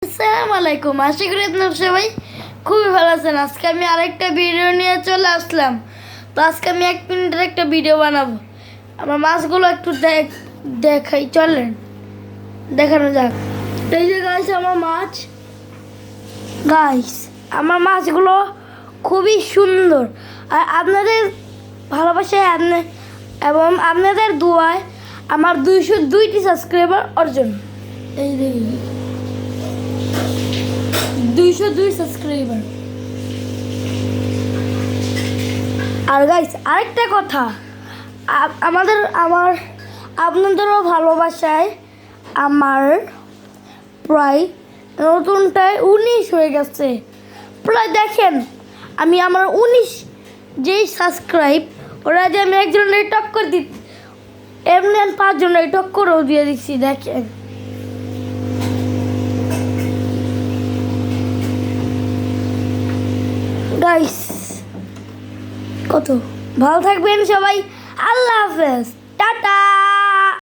আসসালামু আলাইকুম। আশা করি আপনারা সবাই খুবই ভালো আছেন। আজকে আমি আরেকটা ভিডিও নিয়ে চলে আসলাম। তো আজকে আমি 1 মিনিটের একটা ভিডিও বানাবো। আমার মাছগুলো একটু দেখাই, চলেন দেখানো যাক। এই যে গাইস আমার মাছ, গাইস আমার মাছগুলো খুবই সুন্দর। আর আপনাদের ভালোবাসায় এবং আপনাদের দোয়ায় আমার 202টি সাবস্ক্রাইবার অর্জন। এই দেখুন 202 সাবস্ক্রাইবার। আর গাইস আরেকটা কথা, আপনাদেরও ভালোবাসায় আমার প্রায় নতুনটায় 19 হয়ে গেছে। প্রায় দেখেন আমি আমার 19 যেই সাবস্ক্রাইব ওরা যে আমি একজনের টক্কর এমনি 5 জনের টক্করও দিয়ে দিচ্ছি। দেখেন গাইস কত ভালো থাকবেন সবাই। আল্লাহ হাফেজ, টাটা।